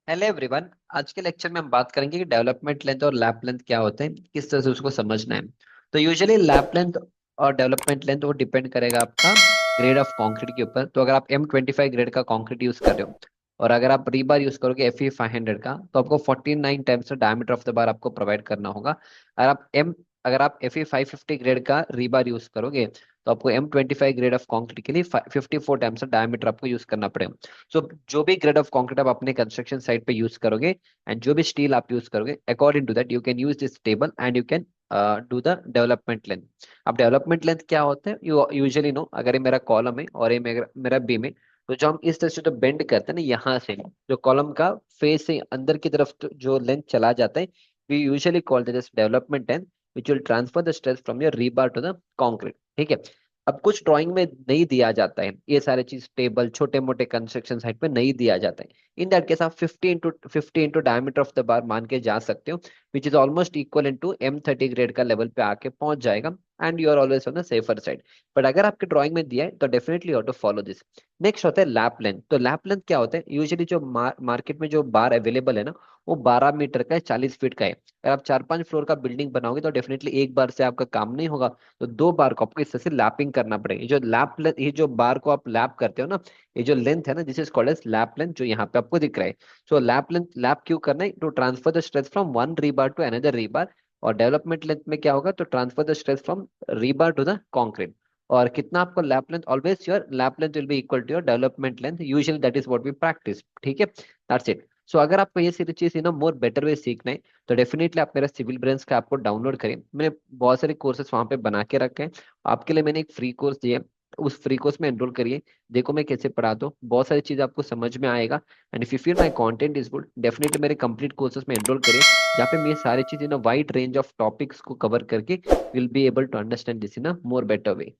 Hello everyone. आज के lecture में हम बात करेंगे कि डेवलपमेंट लेंथ और लैप लेंथ क्या होते हैं, किस तरह से उसको समझना है। तो यूजुअली लैप लेंथ और डेवलपमेंट लेंथ वो डिपेंड करेगा आपका ग्रेड ऑफ कंक्रीट के ऊपर। तो अगर आप M25 ग्रेड का कंक्रीट यूज कर रहे हो और अगर आप रीबार यूज करोगे Fe 500 का, तो आपको 49 times the diameter of the बार आपको प्रोवाइड करना होगा। अगर आप Fe 550 ग्रेड का रीबार यूज करोगे तो आपको M25 ग्रेड ऑफ कंक्रीट के लिए 54 टाइम्स द डायमीटर आपको यूज करना पड़ेगा। सो जो भी ग्रेड ऑफ कंक्रीट आप अपने कंस्ट्रक्शन साइट पे यूज करोगे एंड जो भी स्टील आप यूज करोगे, according to that you can use this table and you can do the development length. अब डेवलपमेंट लेंथ क्या होता है, यू यूजुअली नो, अगर ये मेरा कॉलम है और ये मेरा बीम है, तो जो हम इस तरह से जो बेंड करते हैं ना, यहाँ से जो कॉलम का फेस से अंदर की तरफ जो लेंथ चला जाता है, we usually call this development length, which will transfer the stress from your rebar to the concrete. ठीक है। अब कुछ ड्राइंग में नहीं दिया जाता है ये सारे चीज, टेबल छोटे मोटे कंस्ट्रक्शन साइट पे नहीं दिया जाता है। इन दैट केस आप 50 into diameter of the bar मान के जा सकते हो, which is almost equal to M30 grade का लेवल पे आके पहुंच जाएगा, and you are always on the safer side. But अगर आपके ड्राइंग में दिया है तो definitely you have to follow this. Next होता है लैप लेंथ। तो लैप लेंथ क्या होता है, यूजुअली जो मार्केट में जो बार अवेलेबल है ना, वो 12 मीटर का है, 40 फीट का है। अगर आप 4-5 फ्लोर का बिल्डिंग बनाओगे तो डेफिनेटली एक बार से आपका काम नहीं होगा, तो दो बार को आपको इस तरह से लैपिंग करना पड़ेगा। ये जो बार को आप लैप करते हो ना, ये जो लेंथ है ना, this is called as lap length, जो यहाँ पे आपको दिख रहा है। सो लैप लेंथ, लैप क्यों करना है, to transfer the stress from one rebar to another rebar. और डेवलपमेंट लेंथ में क्या होगा, तो transfer the stress from rebar to the concrete. और कितना आपको lap length, always your lap length will be equal to your development length, usually that is what we practise. ठीक है, दैट्स इट। सो अगर आपको ये सारी चीज मोर बेटर वे सीखना है, तो डेफिनेटली आप मेरा सिविल ब्रेंच का आपको डाउनलोड करें। मैंने बहुत सारे कोर्सेस वहां पे बना के रखे हैं। आपके लिए मैंने एक फ्री कोर्स दिया है, उस फ्री कोर्स में एनरोल करिए। देखो मैं कैसे पढ़ाता हूँ, बहुत सारी चीज आपको समझ में आएगा। And if you feel my content is good, definitely मेरे कंप्लीट कोर्सेस में एनरोल करिए, जहाँ पे मैं ये सारी चीज वाइड रेंज ऑफ टॉपिक्स को कवर करके will be able to understand this in a more better way.